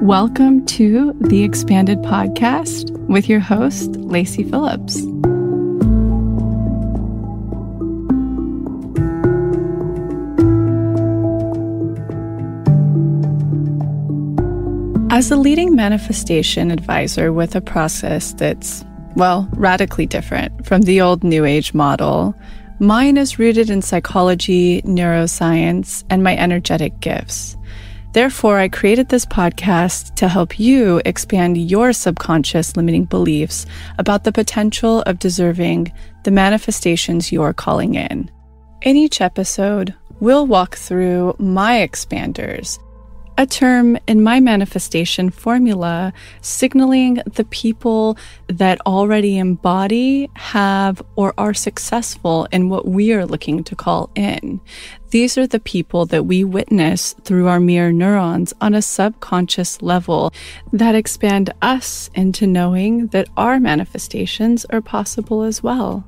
Welcome to the Expanded Podcast with your host, Lacy Phillips. As a leading manifestation advisor with a process that's, radically different from the old New Age model, mine is rooted in psychology, neuroscience, and my energetic gifts. Therefore, I created this podcast to help you expand your subconscious limiting beliefs about the potential of deserving the manifestations you're calling in. In each episode, we'll walk through my expanders, a term in my manifestation formula signaling the people that already embody, have, or are successful in what we are looking to call in. These are the people that we witness through our mirror neurons on a subconscious level that expand us into knowing that our manifestations are possible as well.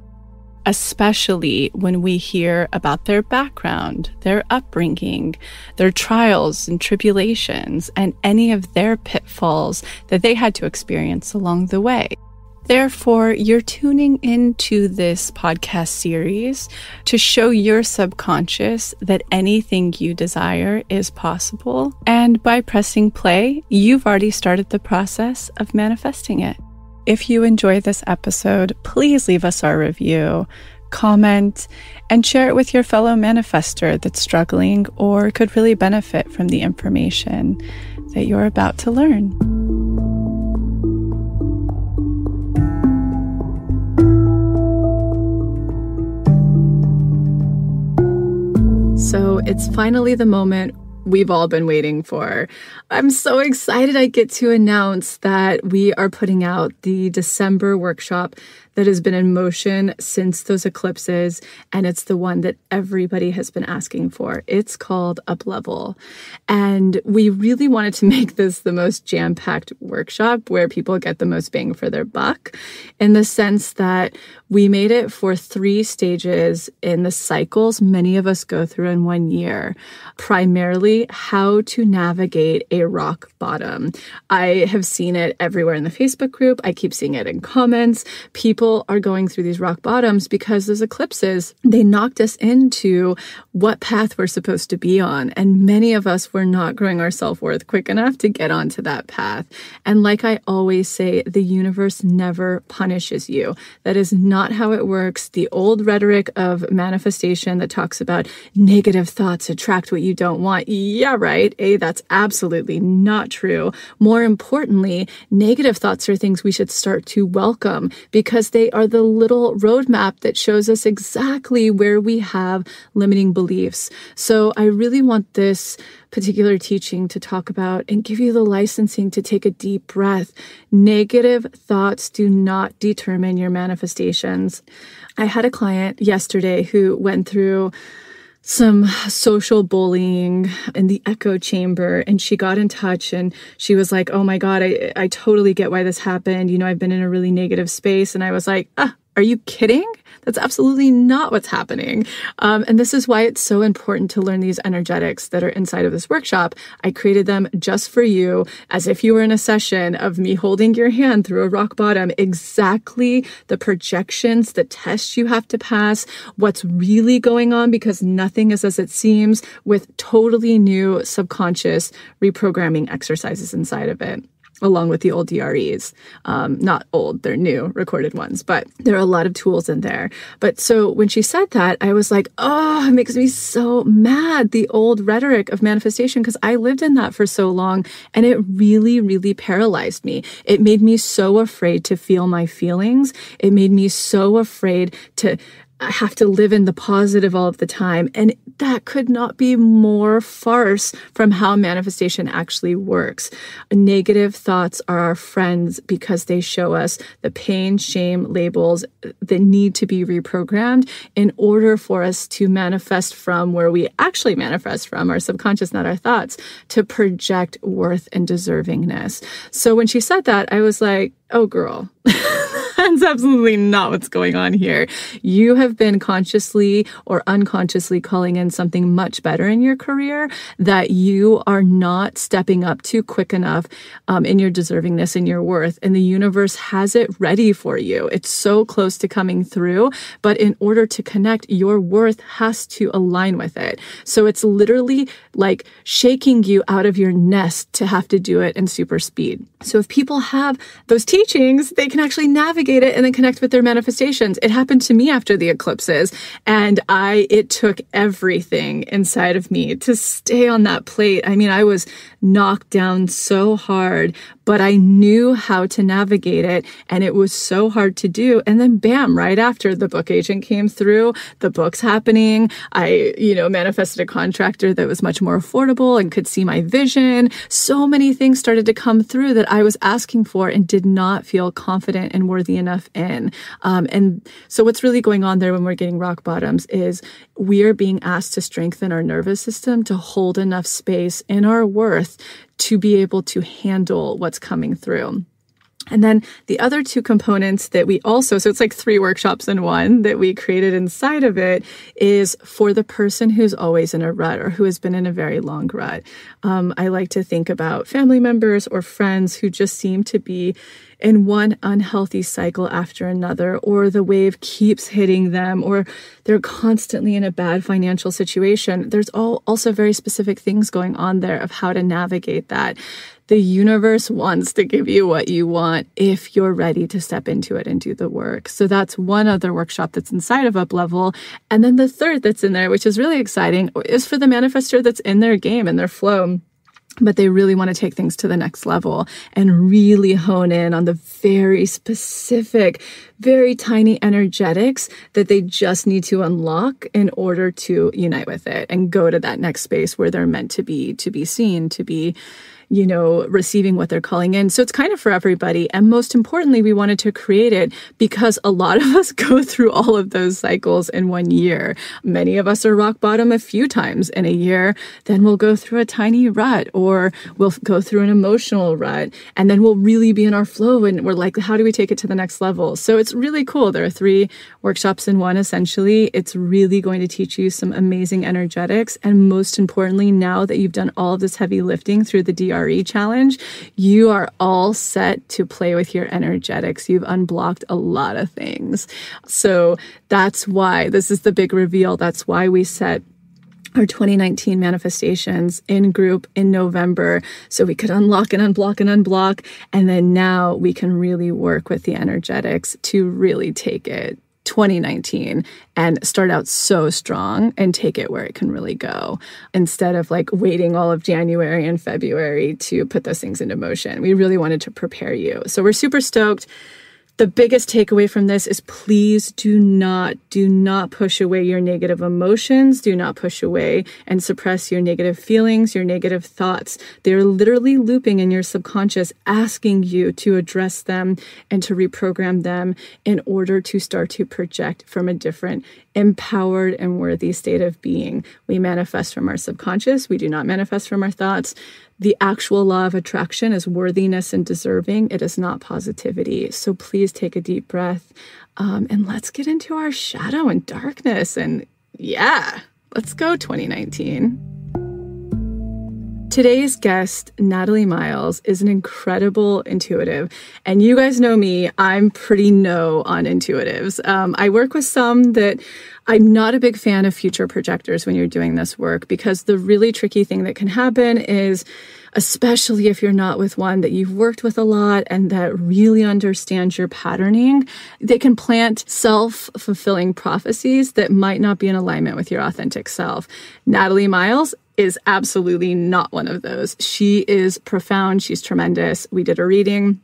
Especially when we hear about their background, their upbringing, their trials and tribulations, and any of their pitfalls that they had to experience along the way. Therefore, you're tuning into this podcast series to show your subconscious that anything you desire is possible. And by pressing play, you've already started the process of manifesting it. If you enjoy this episode, please leave us our review, comment, and share it with your fellow manifestor that's struggling or could really benefit from the information that you're about to learn. So it's finally the moment we've all been waiting for. I'm so excited I get to announce that we are putting out the December workshop that has been in motion since those eclipses, and it's the one that everybody has been asking for. It's called Up Level, and we really wanted to make this the most jam-packed workshop where people get the most bang for their buck, in the sense that we made it for 3 stages in the cycles many of us go through in 1 year. Primarily, how to navigate a rock bottom. I have seen it everywhere in the Facebook group. I keep seeing it in comments. People are going through these rock bottoms because those eclipses, they knocked us into what path we're supposed to be on. And many of us were not growing our self-worth quick enough to get onto that path. And like I always say, the universe never punishes you. That is not how it works. The old rhetoric of manifestation that talks about negative thoughts attract what you don't want. Yeah, right. That's absolutely not true. More importantly, negative thoughts are things we should start to welcome because they are the little roadmap that shows us exactly where we have limiting beliefs. So I really want this particular teaching to talk about and give you the licensing to take a deep breath. Negative thoughts do not determine your manifestations. I had a client yesterday who went through some social bullying in the echo chamber, and she got in touch and she was like, oh my God, I totally get why this happened. You know, I've been in a really negative space. And I was like, are you kidding? That's absolutely not what's happening. And this is why it's so important to learn these energetics that are inside of this workshop. I created them just for you, as if you were in a session of me holding your hand through a rock bottom, exactly the projections, the tests you have to pass, what's really going on, because nothing is as it seems, with totally new subconscious reprogramming exercises inside of it, along with the old DREs. Not old, they're new, recorded ones, but there are a lot of tools in there. But so when she said that, I was like, oh, it makes me so mad, the old rhetoric of manifestation, because I lived in that for so long, and it really, really paralyzed me. It made me so afraid to feel my feelings. It made me so afraid to have to live in the positive all of the time. And that could not be more farce from how manifestation actually works. Negative thoughts are our friends because they show us the pain, shame, labels that need to be reprogrammed in order for us to manifest from where we actually manifest from, our subconscious, not our thoughts, to project worth and deservingness. So when she said that, I was like, oh, girl. I That's absolutely not what's going on here. You have been consciously or unconsciously calling in something much better in your career that you are not stepping up to quick enough in your deservingness and your worth. And the universe has it ready for you. It's so close to coming through. But in order to connect, your worth has to align with it. So it's literally like shaking you out of your nest to have to do it in super speed. So if people have those teachings, they can actually navigate it and then connect with their manifestations. It happened to me after the eclipses, and it took everything inside of me to stay on that plate. I mean, I was knocked down so hard, but I knew how to navigate it, and it was so hard to do. And then bam, right after, the book agent came through, the book's happening. I, manifested a contractor that was much more affordable and could see my vision. So many things started to come through that I was asking for and did not feel confident and worthy enough in. And so what's really going on there when we're getting rock bottoms is we are being asked to strengthen our nervous system to hold enough space in our worth to be able to handle what's coming through. And then the other two components that so it's like 3 workshops in one that we created inside of it, is for the person who's always in a rut or who has been in a very long rut. I like to think about family members or friends who just seem to be in one unhealthy cycle after another, or the wave keeps hitting them, or they're constantly in a bad financial situation. There's also very specific things going on there of how to navigate that. The universe wants to give you what you want if you're ready to step into it and do the work. So that's one other workshop that's inside of Up Level. And then the third that's in there, which is really exciting, is for the manifestor that's in their game and their flow, but they really want to take things to the next level and really hone in on the very specific, very tiny energetics that they just need to unlock in order to unite with it and go to that next space where they're meant to be seen, to be receiving what they're calling in. So it's kind of for everybody. And most importantly, we wanted to create it because a lot of us go through all of those cycles in one year. Many of us are rock bottom a few times in a year. Then we'll go through a tiny rut, or we'll go through an emotional rut. And then we'll really be in our flow. And we're like, how do we take it to the next level? So it's really cool. There are 3 workshops in one, essentially. It's really going to teach you some amazing energetics. And most importantly, now that you've done all of this heavy lifting through the DRE challenge, you are all set to play with your energetics. You've unblocked a lot of things. So that's why this is the big reveal. That's why we set our 2019 manifestations in group in November, so we could unlock and unblock and unblock. And then now we can really work with the energetics to really take it 2019 and start out so strong and take it where it can really go, instead of like waiting all of January and February to put those things into motion. We really wanted to prepare you. So we're super stoked. The biggest takeaway from this is please do not push away your negative emotions. Do not push away and suppress your negative feelings, your negative thoughts. They're literally looping in your subconscious, asking you to address them and to reprogram them in order to start to project from a different, empowered and worthy state of being. We manifest from our subconscious. We do not manifest from our thoughts. The actual law of attraction is worthiness and deserving. It is not positivity. So please take a deep breath and let's get into our shadow and darkness. And yeah, let's go 2019. Today's guest, Natalie Miles, is an incredible intuitive. And you guys know me, I'm pretty no on intuitives. I work with some that I'm not a big fan of future projectors when you're doing this work, because the really tricky thing that can happen is, especially if you're not with one that you've worked with a lot and that really understands your patterning, they can plant self-fulfilling prophecies that might not be in alignment with your authentic self. Natalie Miles is absolutely not one of those. She is profound. She's tremendous. We did a reading.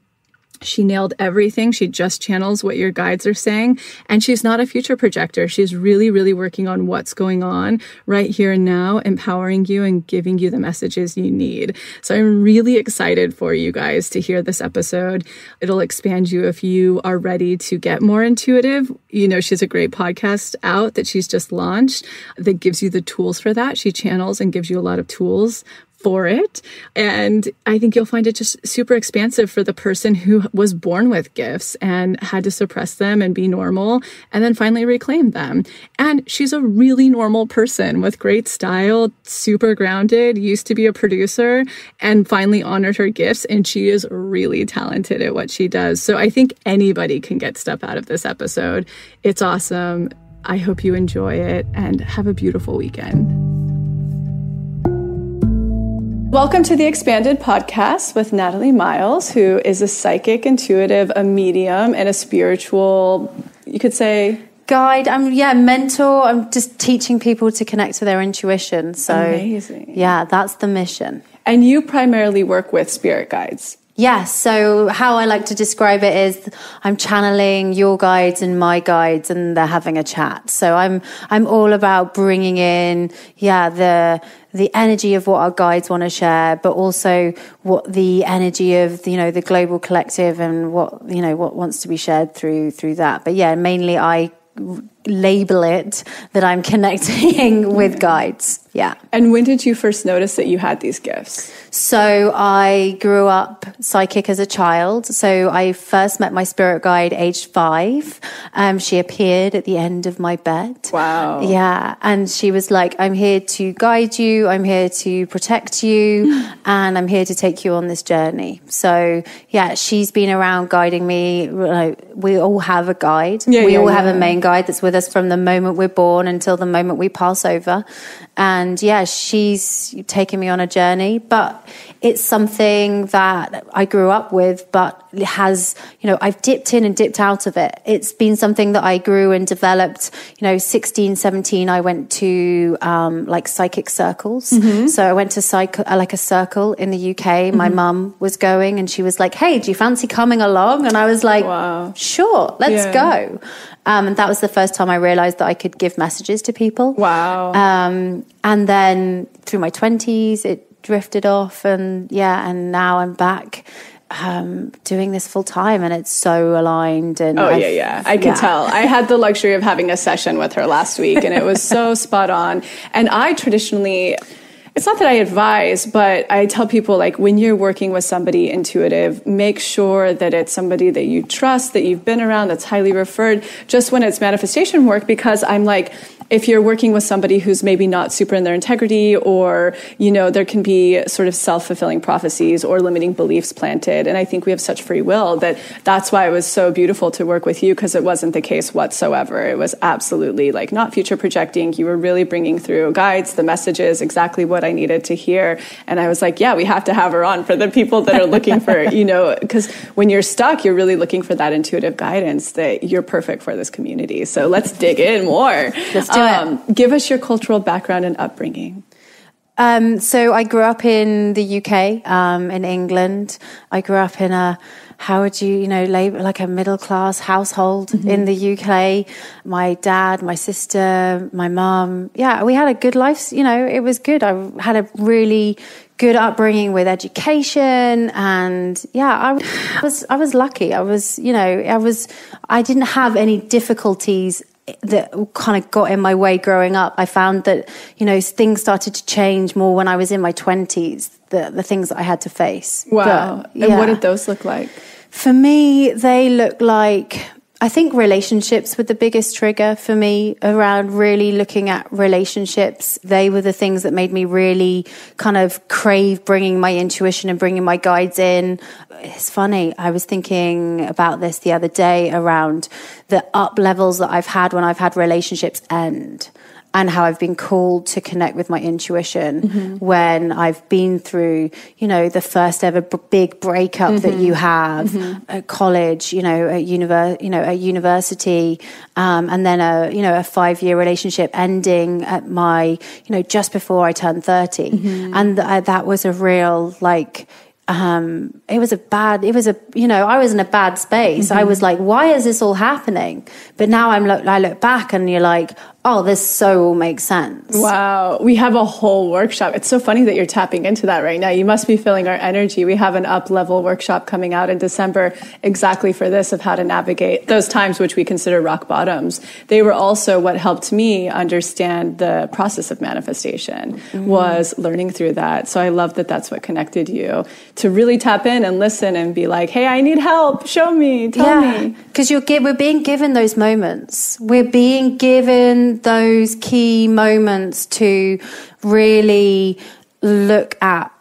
She nailed everything. She just channels what your guides are saying. And she's not a future projector. She's really, really working on what's going on right here and now, empowering you and giving you the messages you need. So I'm really excited for you guys to hear this episode. It'll expand you if you are ready to get more intuitive. You know, she has a great podcast out that she's just launched that gives you the tools for that. She channels and gives you a lot of tools for it. And I think you'll find it just super expansive for the person who was born with gifts and had to suppress them and be normal and then finally reclaim them. And she's a really normal person with great style, super grounded, used to be a producer, and finally honored her gifts. And she is really talented at what she does. So I think anybody can get stuff out of this episode. It's awesome. I hope you enjoy it and have a beautiful weekend. Welcome to the Expanded Podcast with Natalie Miles, who is a psychic, intuitive, a medium, and a spiritual, you could say, guide. Mentor. I'm just teaching people to connect with their intuition. So amazing. Yeah, that's the mission. And you primarily work with spirit guides. Yes. So how I like to describe it is I'm channeling your guides and my guides, and they're having a chat. So I'm all about bringing in, the energy of what our guides want to share, but also what the energy of, the global collective and what wants to be shared through that. But yeah, mainly I label it that I'm connecting with guides. Yeah. And when did you first notice that you had these gifts? So I grew up psychic as a child. So I first met my spirit guide aged 5. She appeared at the end of my bed. Wow. Yeah. And she was like, I'm here to guide you. I'm here to protect you. And I'm here to take you on this journey. So yeah, she's been around guiding me. We all have a guide. We all have a main guide that's with us from the moment we're born until the moment we pass over. And yeah, she's taken me on a journey, but it's something that I grew up with, but it has, I've dipped in and dipped out of it. It's been something that I grew and developed, 16, 17, I went to, psychic circles. Mm-hmm. So I went to a circle in the UK. Mm-hmm. My mum was going and she was like, hey, do you fancy coming along? And I was like, wow. Sure, let's go. And that was the first time I realized that I could give messages to people. Wow. And then through my 20s, it drifted off. And now I'm back doing this full time, and it's so aligned. And I can tell. I had the luxury of having a session with her last week, and it was so spot on. And I traditionally... It's not that I advise, but I tell people, like, when you're working with somebody intuitive, make sure that it's somebody that you trust, that you've been around, that's highly referred, just when it's manifestation work, because I'm like, if you're working with somebody who's maybe not super in their integrity, or, there can be sort of self-fulfilling prophecies or limiting beliefs planted. And I think we have such free will that's why it was so beautiful to work with you, because it wasn't the case whatsoever. It was absolutely not future projecting. You were really bringing through guides, the messages, exactly what I needed to hear. And I was like, yeah, we have to have her on for the people that are looking for, because when you're stuck, you're really looking for that intuitive guidance, that you're perfect for this community. So let's dig in more. Let's do it. Give us your cultural background and upbringing. So I grew up in the UK, in England. I grew up in a a middle class household in the UK. My dad, my sister, my mum. Yeah, we had a good life. It was good. I had a really good upbringing with education, and I was lucky. I didn't have any difficulties that kind of got in my way growing up. I found that, things started to change more when I was in my 20s, the things that I had to face. Wow. But, and what did those look like? For me, they look like, I think relationships were the biggest trigger for me around really looking at relationships. They were the things that made me really kind of crave bringing my intuition and bringing my guides in. It's funny. I was thinking about this the other day around the up levels that I've had when I've had relationships end, and how I've been called to connect with my intuition when I've been through, the first ever big breakup that you have at college, at university, and then a 5-year relationship ending at my, just before I turned 30. And that was a real, I was in a bad space. I was like, why is this all happening? But now I look back and you're like, oh, this so all makes sense. Wow. We have a whole workshop. It's so funny that you're tapping into that right now. You must be feeling our energy. We have an up-level workshop coming out in December exactly for this, of how to navigate those times which we consider rock bottoms. They were also what helped me understand the process of manifestation, was learning through that. So I love that that's what connected you to really tap in and listen and be like, hey, I need help. Show me. Tell me. Because we're being given those moments. We're being given those key moments to really look at,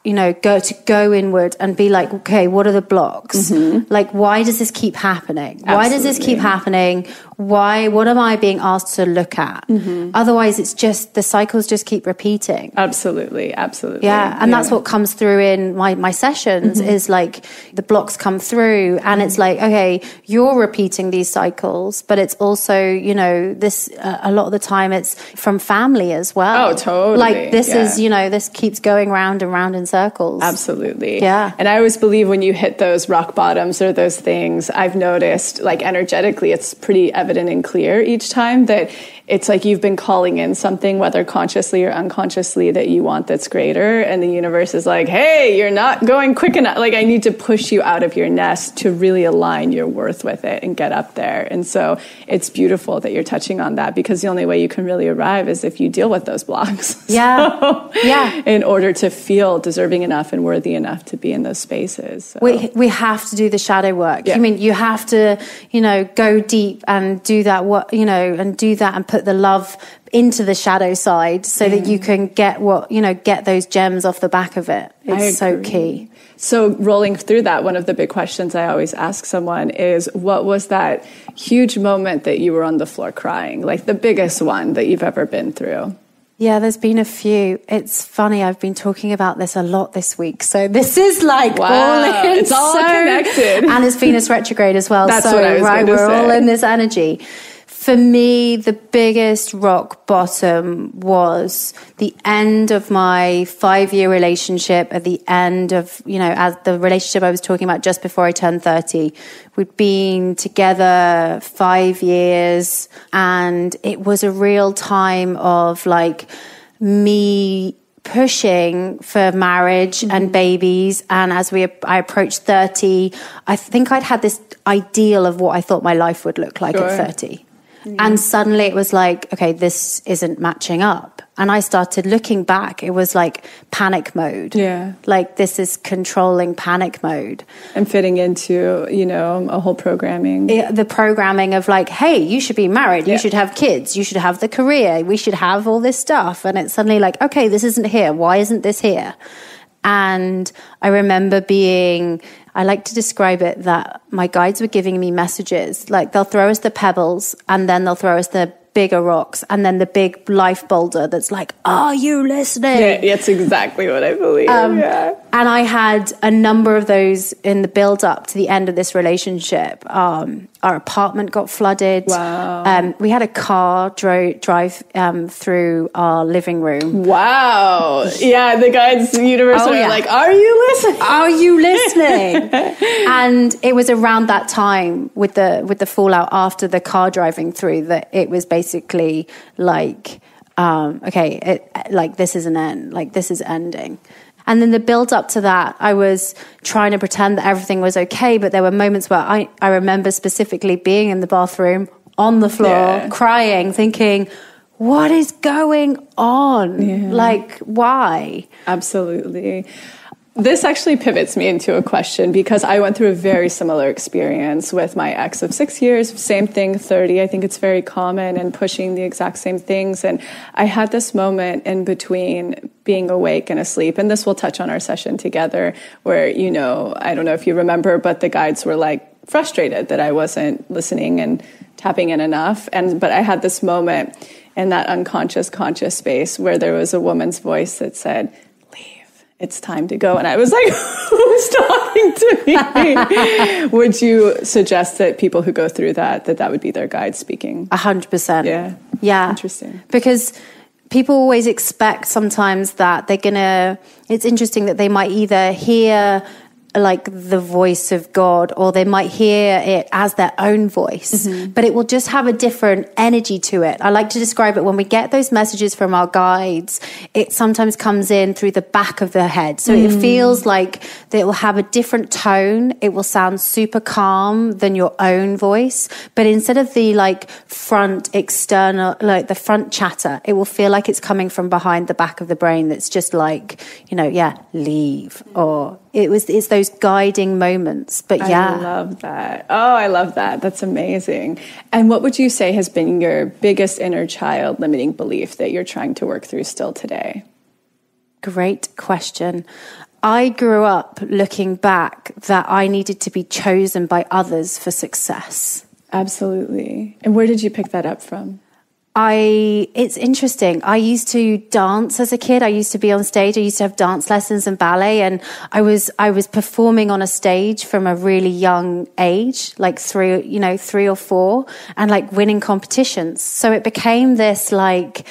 go inward and be like, okay, what are the blocks? Like, why does this keep happening? Absolutely. Why does this keep happening? What am I being asked to look at? Otherwise, it's just, the cycles just keep repeating. Absolutely. Yeah. And that's what comes through in my sessions is like the blocks come through and it's like, okay, you're repeating these cycles, but it's also, this, a lot of the time it's from family as well. Oh, totally. Like this is, this keeps going round and round in circles. Absolutely. Yeah. And I always believe when you hit those rock bottoms or those things, I've noticed, like, energetically, it's pretty evident and clear each time that it's like you've been calling in something, whether consciously or unconsciously, that you want that's greater. And the universe is like, hey, you're not going quick enough. Like, I need to push you out of your nest to really align your worth with it and get up there. And so it's beautiful that you're touching on that, because the only way you can really arrive is if you deal with those blocks. Yeah. So, yeah. In order to feel deserving enough and worthy enough to be in those spaces. So. We have to do the shadow work. Yeah. I mean, you have to, go deep and do that, and do that and put the love into the shadow side so that you can get get those gems off the back of it. It's so key. So rolling through that, one of the big questions I always ask someone is, what was that huge moment that you were on the floor crying? Like the biggest one that you've ever been through? Yeah, there's been a few. It's funny, I've been talking about this a lot this week. So this is like all in. It's all connected. And it's Venus retrograde as well. That's so what I was going to say. We're all in this energy. For me, the biggest rock bottom was the end of my 5-year relationship, at the end of, as the relationship I was talking about just before I turned 30. We'd been together 5 years, and it was a real time of like me pushing for marriage and babies. And as I approached 30, I think I'd had this ideal of what I thought my life would look like at 30. And suddenly it was like, okay, this isn't matching up. And I started looking back. It was like panic mode. Yeah. Like this is controlling panic mode. And fitting into, a whole programming. The programming of like, hey, you should be married. You should have kids. You should have the career. We should have all this stuff. And it's suddenly like, okay, this isn't here. Why isn't this here? And I remember I like to describe it that my guides were giving me messages. Like they'll throw us the pebbles and then they'll throw us the bigger rocks and then the big life boulder that's like, are you listening? Yeah, that's exactly what I believe. And I had a number of those in the build up to the end of this relationship. Our apartment got flooded. Wow. We had a car drive through our living room. Wow. Yeah, the guides, the universe are like, are you listening? Are you listening? And it was around that time with the fallout after the car driving through that it was basically like, this is an end. Like this is ending. And then the build up to that, I was trying to pretend that everything was okay, but there were moments where I remember specifically being in the bathroom on the floor, crying, thinking, what is going on? Yeah. Like, why? Absolutely. This actually pivots me into a question, because I went through a very similar experience with my ex of 6 years, same thing, 30. I think it's very common, and pushing the exact same things. And I had this moment in between being awake and asleep, and this will touch on our session together, where, I don't know if you remember, but the guides were like frustrated that I wasn't listening and tapping in enough. But I had this moment in that unconscious, conscious space where there was a woman's voice that said, it's time to go. And I was like, who's talking to me? Would you suggest that people who go through that would be their guide speaking? 100%. Yeah. Interesting. Because people always expect sometimes that they're it's interesting that they might either hear like the voice of God, or they might hear it as their own voice, but it will just have a different energy to it. I like to describe it when we get those messages from our guides, it sometimes comes in through the back of the head. So it feels like that it will have a different tone. It will sound super calm than your own voice. But instead of the like front external, like the front chatter, it will feel like it's coming from behind the back of the brain. That's just like, leave, or it's those guiding moments. But yeah. I love that. Oh, I love that. That's amazing. And what would you say has been your biggest inner child limiting belief that you're trying to work through still today? Great question. I grew up looking back that I needed to be chosen by others for success. Absolutely. And where did you pick that up from? It's interesting. I used to dance as a kid. I used to be on stage. I used to have dance lessons and ballet, and I was performing on a stage from a really young age, like 3 or 4, and like winning competitions. So it became this like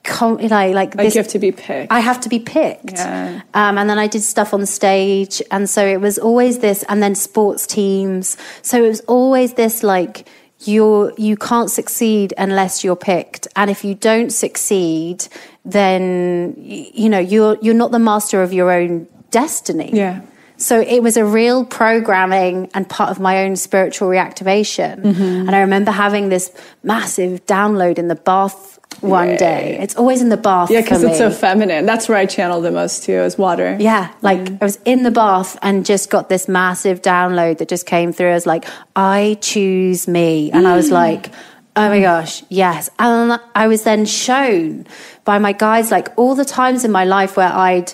this, you have to be picked. I have to be picked. Yeah. And then I did stuff on stage, and so it was always this, and then sports teams. So it was always this like, you can't succeed unless you're picked, and if you don't succeed, then you're not the master of your own destiny. Yeah. So it was a real programming and part of my own spiritual reactivation. And I remember having this massive download in the bath one day. It's always in the bath. Yeah, because it's so feminine. That's where I channel the most too, is water. Yeah, I was in the bath and just got this massive download that just came through. I was like, I choose me. And I was like, oh my gosh, yes. And I was then shown by my guides, like all the times in my life where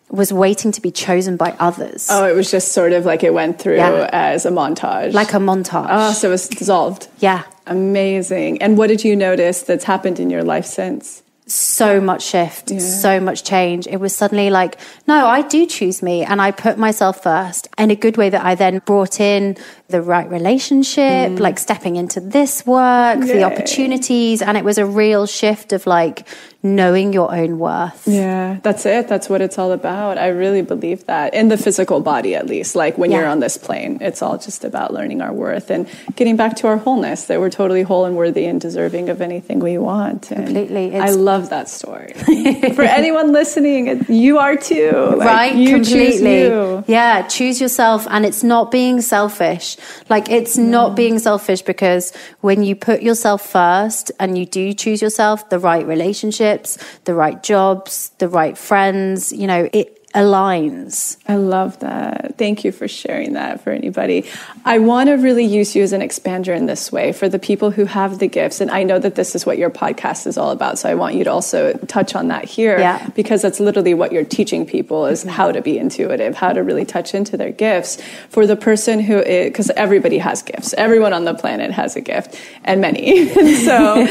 was waiting to be chosen by others. Oh, it was just sort of like it went through as a montage. Like a montage. Oh, so it was dissolved. Yeah. Amazing. And what did you notice that's happened in your life since? So much shift, so much change. It was suddenly like, no, I do choose me, and I put myself first in a good way, that I then brought in the right relationship, like stepping into this work, the opportunities. And it was a real shift of like knowing your own worth. Yeah, that's it. That's what it's all about. I really believe that, in the physical body, at least, like when you're on this plane, it's all just about learning our worth and getting back to our wholeness, that we're totally whole and worthy and deserving of anything we want. And completely. I love that story. For anyone listening, you are too. Like, right? You completely. choose you. Yeah, choose yourself. And it's not being selfish. Like, it's not being selfish, because when you put yourself first and you do choose yourself, the right relationships, the right jobs, the right friends, it aligns. I love that. Thank you for sharing that for anybody. I want to really use you as an expander in this way for the people who have the gifts. And I know that this is what your podcast is all about. So I want you to also touch on that here, because that's literally what you're teaching people, is how to be intuitive, how to really touch into their gifts. For the person who is, because everybody has gifts. Everyone on the planet has a gift, and many. And so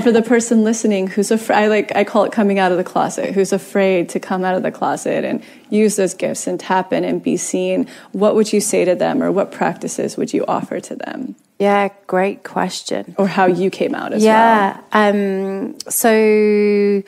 for the person listening who's afraid, I call it coming out of the closet, who's afraid to come out of the closet and use those gifts and tap in and be seen, what would you say to them, or what practices would you offer to them? Yeah, great question. Or how you came out as well. Yeah. So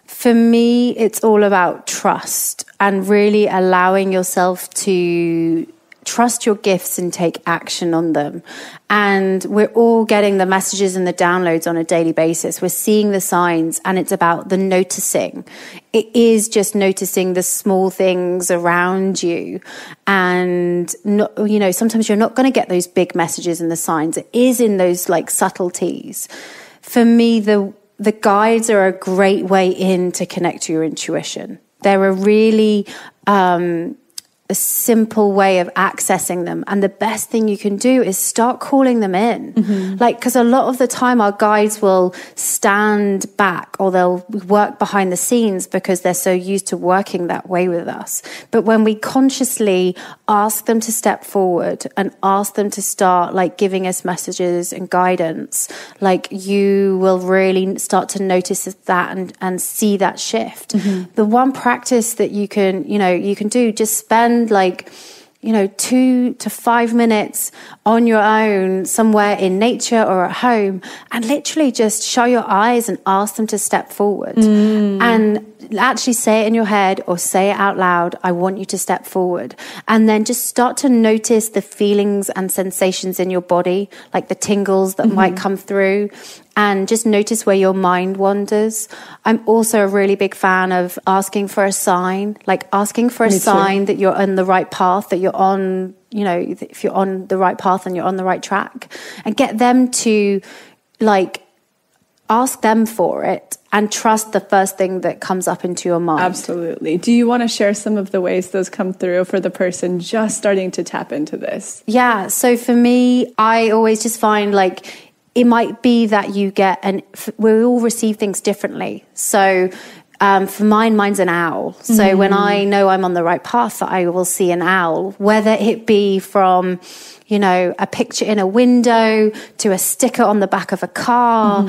for me, it's all about trust, and really allowing yourself to trust your gifts and take action on them. And we're all getting the messages and the downloads on a daily basis. We're seeing the signs, and it's about the noticing. It is just noticing the small things around you. And, sometimes you're not going to get those big messages and the signs. It is in those like subtleties. For me, the guides are a great way in to connect to your intuition. They're a really, a simple way of accessing them. And the best thing you can do is start calling them in. Because a lot of the time our guides will stand back, or they'll work behind the scenes because they're so used to working that way with us. But when we consciously ask them to step forward and ask them to start giving us messages and guidance, you will really start to notice that and see that shift. The one practice that you can do, just spend 2 to 5 minutes on your own somewhere in nature or at home, and literally just shut your eyes and ask them to step forward and actually say it in your head or say it out loud. I want you to step forward. And then just start to notice the feelings and sensations in your body, like the tingles that might come through, and just notice where your mind wanders. I'm also a really big fan of asking for a sign, like asking for a sign that you're on the right path, that you're on, if you're on the right path and you're on the right track, and get them to ask them for it and trust the first thing that comes up into your mind. Absolutely. Do you want to share some of the ways those come through for the person just starting to tap into this? Yeah. So for me, I always just find it might be that you get, and we all receive things differently. So for mine's an owl. So when I know I'm on the right path, I will see an owl, whether it be from, a picture in a window to a sticker on the back of a car.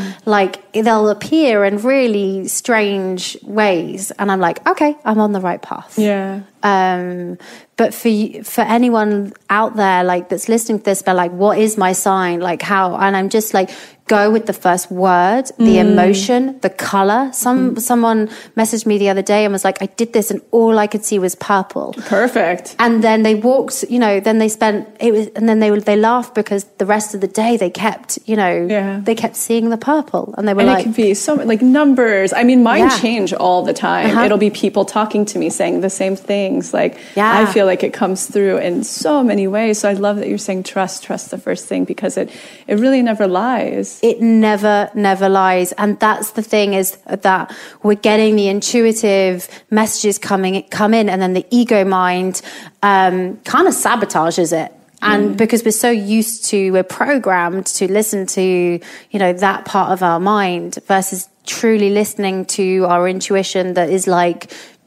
They'll appear in really strange ways. And I'm like, okay, I'm on the right path. Yeah. But for anyone out there, that's listening to this, but what is my sign? How? And I'm just go with the first word, the emotion, the color. Someone messaged me the other day and was like, I did this and all I could see was purple. Perfect. And then they walked, then they spent, and then they laughed because the rest of the day they kept, they kept seeing the purple. And they were it can be so numbers. I mean, mine change all the time. It'll be people talking to me saying the same things. I feel like it comes through in so many ways. So I love that you're saying trust the first thing, because it really never lies. It never lies. And that's the thing, is that we're getting the intuitive messages come in, and then the ego mind kind of sabotages it. And because we're programmed to listen to, that part of our mind versus truly listening to our intuition that is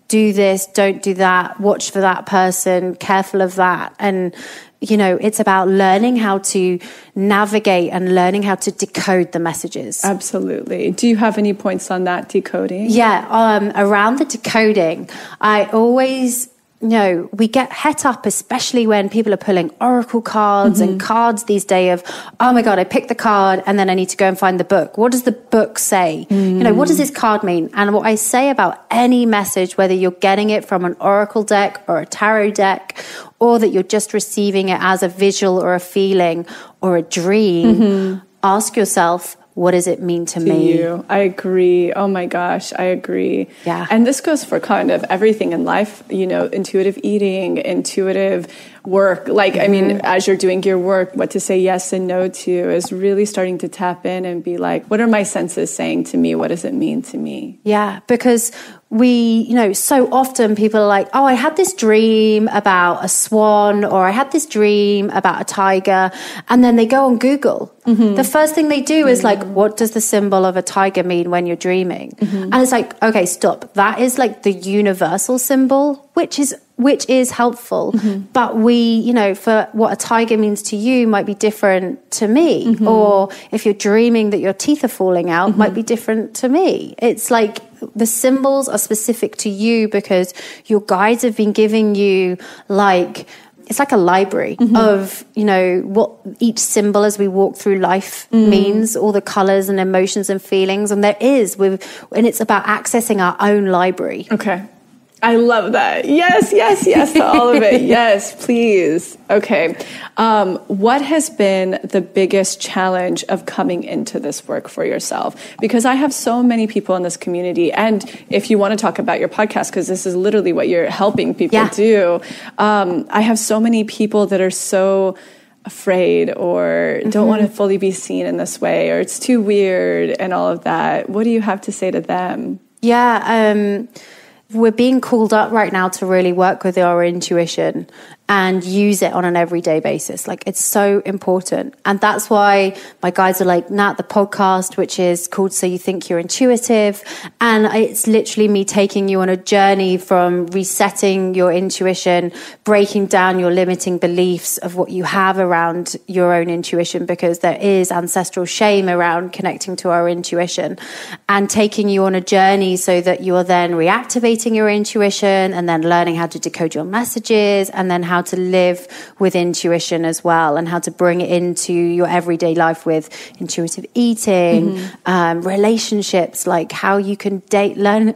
do this, don't do that, watch for that person, careful of that. And it's about learning how to navigate and learning how to decode the messages. Absolutely. Do you have any points on that decoding? Yeah. Around the decoding, I always, we get het up, especially when people are pulling oracle cards and cards these days of, oh my God, I picked the card and then I need to go and find the book. What does the book say? What does this card mean? And what I say about any message, whether you're getting it from an oracle deck or a tarot deck, or that you're just receiving it as a visual or a feeling or a dream, ask yourself, what does it mean to me? You. I agree. Oh my gosh, I agree. Yeah. And this goes for kind of everything in life, intuitive eating, intuitive work. I mean, as you're doing your work, what to say yes and no to is really starting to tap in and be what are my senses saying to me? What does it mean to me? Yeah, because we, so often people are oh, I had this dream about a swan, or I had this dream about a tiger. And then they go on Google. The first thing they do is what does the symbol of a tiger mean when you're dreaming? And it's okay, stop. That is the universal symbol, which is helpful. But we, for what a tiger means to you might be different to me. Or if you're dreaming that your teeth are falling out, might be different to me. It's the symbols are specific to you because your guides have been giving you it's like a library of, what each symbol as we walk through life means, all the colors and emotions and feelings. And and it's about accessing our own library. Okay. I love that. Yes to all of it. Yes, please. Okay. What has been the biggest challenge of coming into this work for yourself? Because I have so many people in this community. And if you want to talk about your podcast, because this is literally what you're helping people do. I have so many people that are so afraid or don't want to fully be seen in this way, or it's too weird and all of that. What do you have to say to them? Yeah. We're being called up right now to really work with our intuition and use it on an everyday basis. It's so important. And that's why my guides are Nat, the podcast, which is called So You Think You're Intuitive. And it's literally me taking you on a journey from resetting your intuition, breaking down your limiting beliefs of what you have around your own intuition, because there is ancestral shame around connecting to our intuition, and taking you on a journey so that you are then reactivating your intuition and then learning how to decode your messages, and then how how to live with intuition as well, and how to bring it into your everyday life with intuitive eating, relationships, like how you can learn,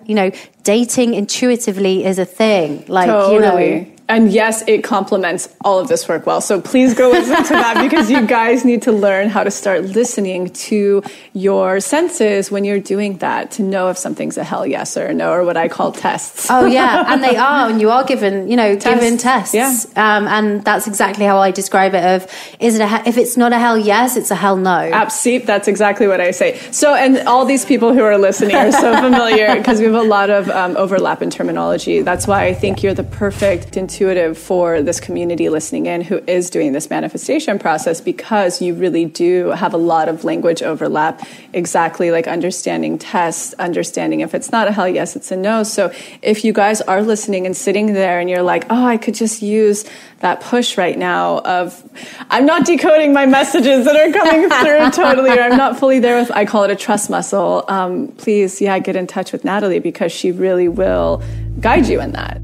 dating intuitively is a thing. Like, totally. And yes, it complements all of this work well. So please go listen to that, because you guys need to learn how to start listening to your senses when you're doing that, to know if something's a hell yes or a no, or what I call tests. Oh yeah, and they are, and you are given, given tests. Yeah. And that's exactly how I describe it. If it's not a hell yes, it's a hell no. Absolutely, that's exactly what I say. So, and all these people who are listening are so familiar, because we have a lot of overlap in terminology. That's why I think you're the perfect intuitive for this community listening in who is doing this manifestation process, because you really do have a lot of language overlap, exactly like understanding tests, understanding if it's not a hell yes, it's a no. So if you guys are listening and sitting there and you're like, oh, I could just use that push right now of, I'm not decoding my messages that are coming through totally, or I'm not fully there with, I call it a trust muscle. Please, get in touch with Natalie, because she really will guide you in that.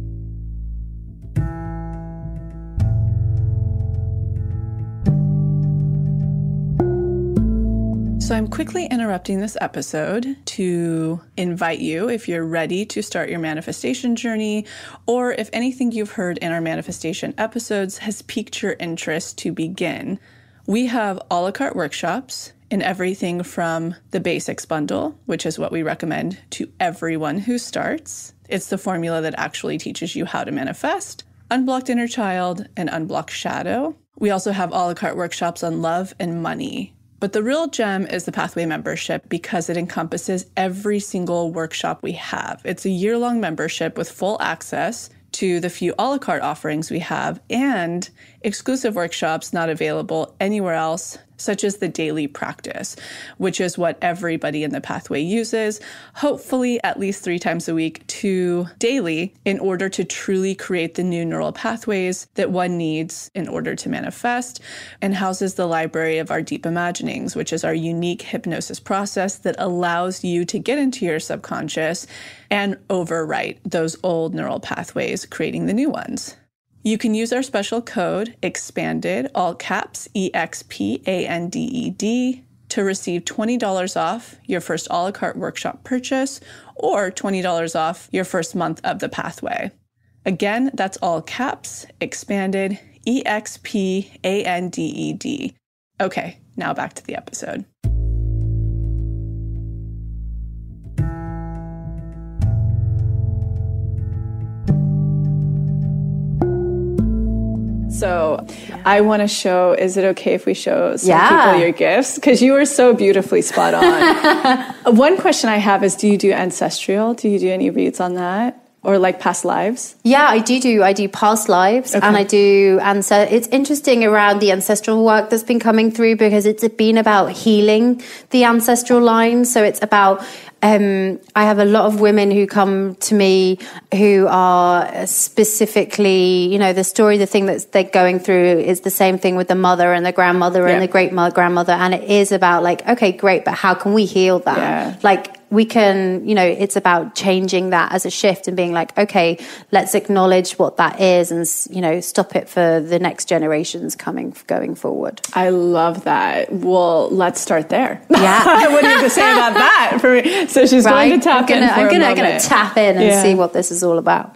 So I'm quickly interrupting this episode to invite you, if you're ready to start your manifestation journey, or if anything you've heard in our manifestation episodes has piqued your interest to begin. We have a la carte workshops in everything from the basics bundle, which is what we recommend to everyone who starts. It's the formula that actually teaches you how to manifest, unblocked inner child, and unblocked shadow. We also have a la carte workshops on love and money. But the real gem is the Pathway membership, because it encompasses every single workshop we have. It's a year-long membership with full access to the few a la carte offerings we have, and exclusive workshops not available anywhere else, such as the daily practice, which is what everybody in the Pathway uses, hopefully at least 3 times a week to daily, in order to truly create the new neural pathways that one needs in order to manifest, and houses the library of our deep imaginings, which is our unique hypnosis process that allows you to get into your subconscious and overwrite those old neural pathways, creating the new ones. You can use our special code EXPANDED, all caps, EXPANDED, to receive $20 off your first a la carte workshop purchase, or $20 off your first month of the Pathway. Again, that's all caps, EXPANDED, EXPANDED. Okay, now back to the episode. So I want to show, is it okay if we show some people your gifts? Because you were so beautifully spot on. One question I have is, do you do ancestral? Do you do any reads on that? Or like past lives? Yeah, I do past lives, and I do it's interesting around the ancestral work that's been coming through, because it's been about healing the ancestral line. So it's about I have a lot of women who come to me who are specifically, the thing that they're going through is the same thing with the mother and the grandmother and the great-grandmother. And it is about like, okay, great, but how can we heal that? Yeah. Like we can, it's about changing that as a shift and being like, okay, let's acknowledge what that is and, stop it for the next generations going forward. I love that. Well, let's start there. Yeah. What do you have to say about that for me? So she's going to tap in for a moment. I'm going to tap in and see what this is all about.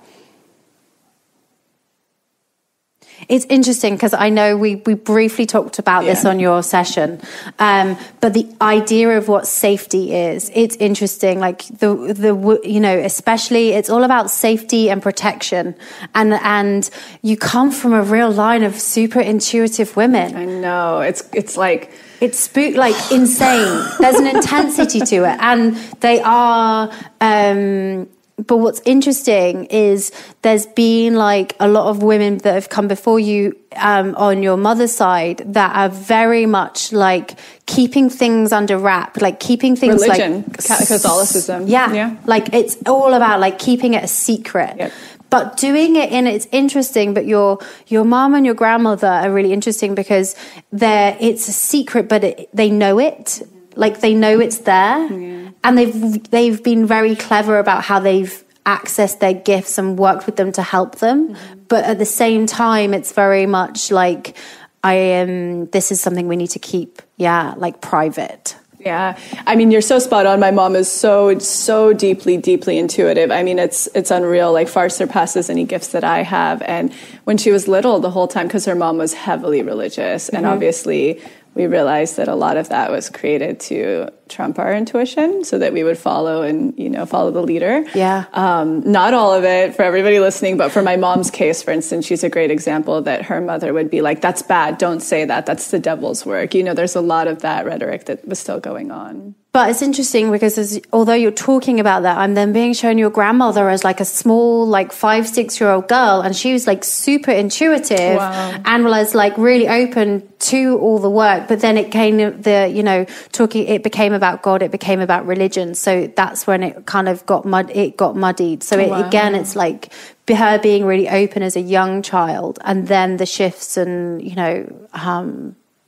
It's interesting because I know we briefly talked about this on your session, but the idea of what safety is, it's interesting. Like especially it's all about safety and protection, and you come from a real line of super intuitive women. I know it's like. It's insane. There's an intensity to it, and they are. But what's interesting is there's been like a lot of women that have come before you on your mother's side that are very much like keeping things under wrap, like keeping things religion, Catholicism. Yeah. Like it's all about like keeping it a secret. Yep. But doing it it's interesting, but your mom and your grandmother are really interesting because it's a secret, but they know it. Like they know it's there, and they've been very clever about how they've accessed their gifts and worked with them to help them. But at the same time, it's very much like, this is something we need to keep, like private. Yeah. I mean, you're so spot on. My mom is so deeply, deeply intuitive. I mean, it's unreal, like far surpasses any gifts that I have. And when she was little, the whole time, because her mom was heavily religious, and obviously we realized that a lot of that was created to trump our intuition so that we would follow and, follow the leader. Yeah. Not all of it for everybody listening, but for my mom's case, for instance, she's a great example that her mother would be like, that's bad. Don't say that. That's the devil's work. There's a lot of that rhetoric that was still going on. But it's interesting because although you're talking about that, I'm then being shown your grandmother as like a small, like 5-6-year-old girl. And she was like super intuitive and was like really open to all the work. But then it came it became about God. It became about religion. So that's when it kind of got muddied. So again, it's like her being really open as a young child, and then the shifts and,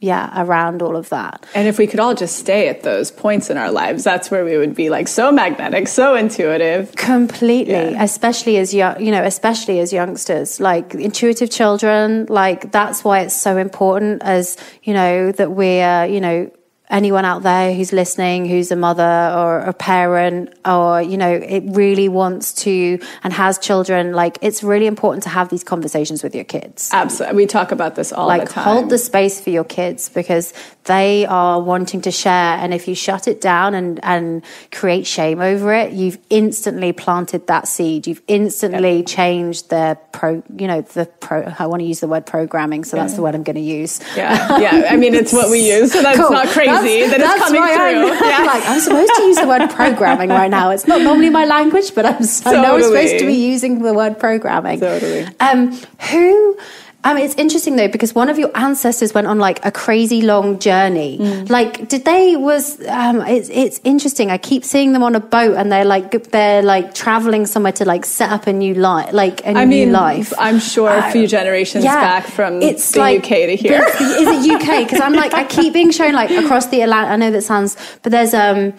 around all of that. And if we could all just stay at those points in our lives, that's where we would be like so magnetic, so intuitive. Completely, especially as especially as youngsters, like intuitive children, like that's why it's so important as, that we're, anyone out there who's listening, who's a mother or a parent, or, it really wants to and has children, like it's really important to have these conversations with your kids. Absolutely. We talk about this all the time. Hold the space for your kids because they are wanting to share. And if you shut it down and create shame over it, you've instantly planted that seed. You've instantly changed I want to use the word programming. So that's the word I'm going to use. Yeah. Yeah. I mean, it's what we use. So that's not crazy. That it's coming through. I'm supposed to use the word programming right now. It's not normally my language, but I know I'm supposed to be using the word programming. Totally. It's interesting though, because one of your ancestors went on like a crazy long journey. Like, it's interesting. I keep seeing them on a boat and they're like traveling somewhere to like set up a new life, new life. I'm sure a few generations back from the UK to here. Is it UK? Because I'm like, I keep being shown like across the Atlantic. I know that sounds, but there's, I'm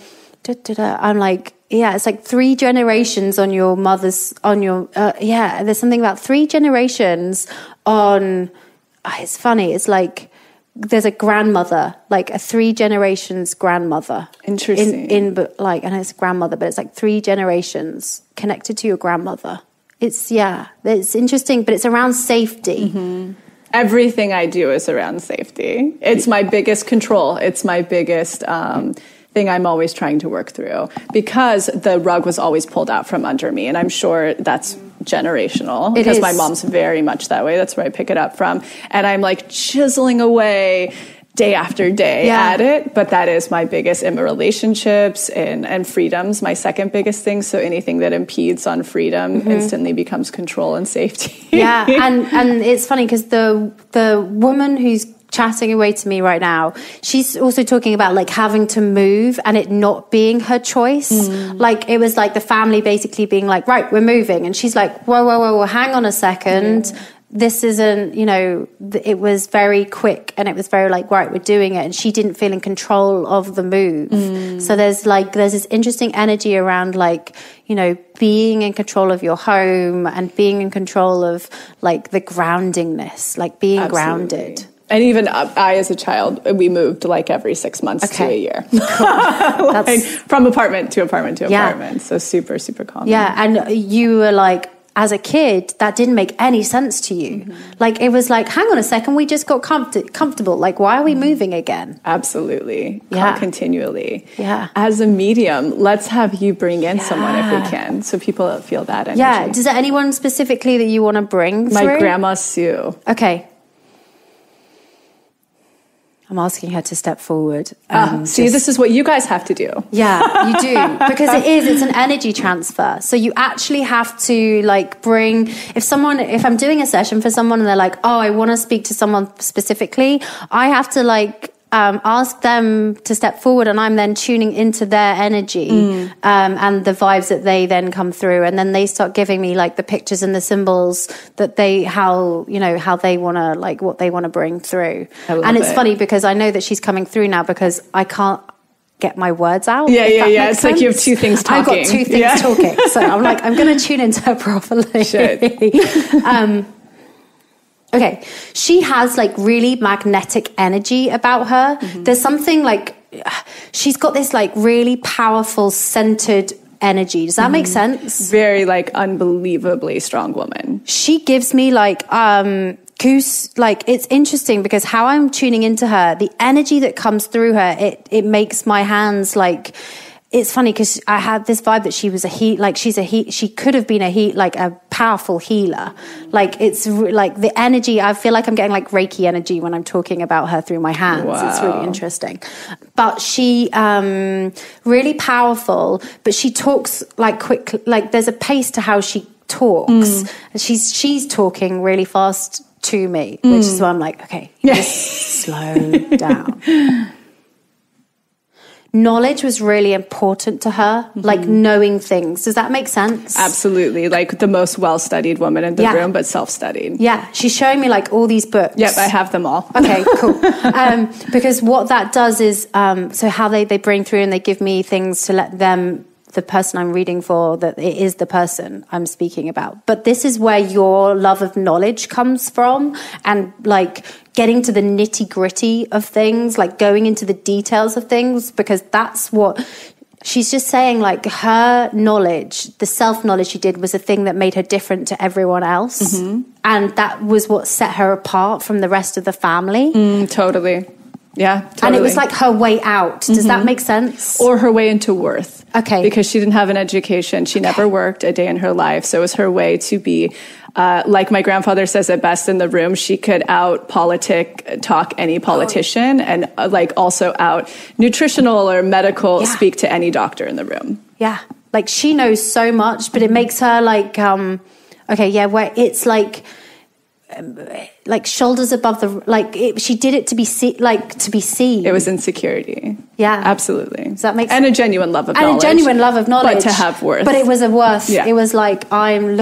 like, it's like 3 generations on your mother's, there's something about 3 generations on, it's funny. It's like, there's a grandmother, like a 3 generations grandmother. Interesting. I know it's grandmother, but it's like 3 generations connected to your grandmother. It's interesting, but it's around safety. Mm-hmm. Everything I do is around safety. It's my biggest control. It's my biggest, thing I'm always trying to work through because the rug was always pulled out from under me. And I'm sure that's generational because my mom's very much that way. That's where I pick it up from. And I'm like chiseling away day after day at it. But that is my biggest in relationships and freedoms, my second biggest thing. So anything that impedes on freedom instantly becomes control and safety. And it's funny because the woman who's chatting away to me right now, she's also talking about like having to move and it not being her choice. Like it was like the family basically being like, right, we're moving. And she's like, whoa, hang on a second. This isn't, it was very quick and it was very like, right, we're doing it. And she didn't feel in control of the move. So there's this interesting energy around like, being in control of your home and being in control of like the groundingness, like being grounded. And even I, as a child, we moved like every 6 months to a year. Like from apartment to apartment to apartment. So super, super common. Yeah. And you were like, as a kid, that didn't make any sense to you. Like, it was like, hang on a second, we just got comfortable. Like, why are we moving again? Absolutely. Yeah. Continually. Yeah. As a medium, let's have you bring in someone if we can, so people feel that energy. Yeah. Does there anyone specifically that you want to bring through? My grandma, Sue. Okay. I'm asking her to step forward. This is what you guys have to do. Yeah, you do. Because it's an energy transfer. So you actually have to like bring, if I'm doing a session for someone and they're like, oh, I want to speak to someone specifically, I have to like, ask them to step forward and I'm then tuning into their energy and the vibes that they then come through, and then they start giving me like the pictures and the symbols that how they want to, like what they want to bring through. And it's funny because I know that she's coming through now because get my words out. Yeah. It's like you have two things talking. I've got two things talking. So I'm like, I'm going to tune into her properly. Okay. She has like really magnetic energy about her. There's something like, she's got this like really powerful centered energy. Does that make sense? Very like unbelievably strong woman. She gives me like, like it's interesting because how I'm tuning into her, the energy that comes through her, it makes my hands like, it's funny because I had this vibe that she was she could have been a powerful healer. Like it's like the energy, I feel like I'm getting like Reiki energy when I'm talking about her through my hands. Wow. It's really interesting. But she, really powerful, but she talks like quick, like there's a pace to how she talks. And she's talking really fast to me, which is why I'm like, okay, just slow down. Knowledge was really important to her, like knowing things. Does that make sense? Absolutely. Like the most well-studied woman in the room, but self-studied. Yeah. She's showing me like all these books. Yep, I have them all. Okay, cool. Because what that does is, so how they bring through and they give me things to let them, the person I'm reading for, that it is the person I'm speaking about. But this is where your love of knowledge comes from, and like getting to the nitty gritty of things, like going into the details of things, because that's what she's just saying. Like her knowledge, the self-knowledge she did was a thing that made her different to everyone else. And that was what set her apart from the rest of the family. Totally. Yeah, totally. And it was like her way out. Does that make sense? Or her way into worth. Okay. Because she didn't have an education. She never worked a day in her life. So it was her way to be, like my grandfather says it best in the room, she could talk any politician and like also out nutritional or medical, speak to any doctor in the room. Yeah. Like she knows so much, but it makes her like, where it's like shoulders above the, she did it to be seen. It was insecurity. Yeah, absolutely. Does that make sense? And a genuine love of knowledge. And a genuine love of knowledge. But to have worth. But it was a worth. Yeah. It was like, and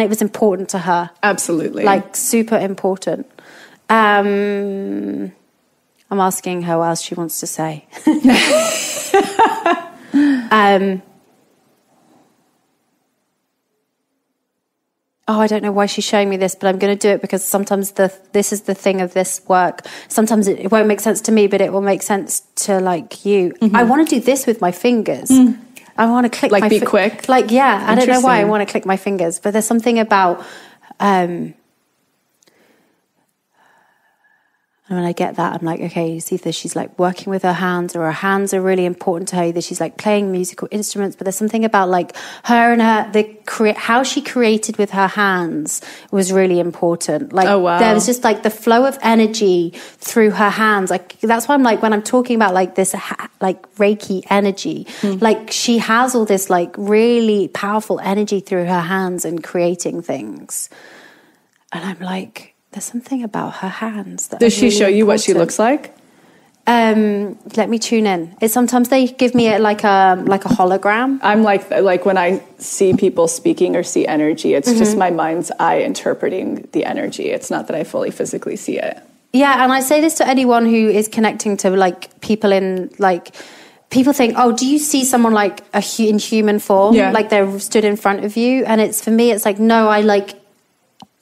it was important to her. Absolutely. Like super important. I'm asking her what else she wants to say. I don't know why she's showing me this, but I'm going to do it because sometimes this is the thing of this work. Sometimes it won't make sense to me, but it will make sense to like you. I want to do this with my fingers. I want to click be quick. I don't know why I want to click my fingers, but there's something about and when I get that, I'm like, okay, you see that she's like working with her hands, or her hands are really important to her. Either she's like playing musical instruments, but there's something about like her and how she created with her hands was really important. Like, there was just like the flow of energy through her hands. Like, that's why I'm like, when I'm talking about like this, like Reiki energy, like she has all this like really powerful energy through her hands and creating things. And I'm like, there's something about her hands. Does she show you what she looks like? Let me tune in. Sometimes they give me like a hologram. I'm like when I see people speaking or see energy, it's just my mind's eye interpreting the energy. It's not that I fully physically see it. Yeah, and I say this to anyone who is connecting to like people in like. People think, oh, do you see someone like in human form? Yeah. Like they're stood in front of you, and it's for me. It's like no,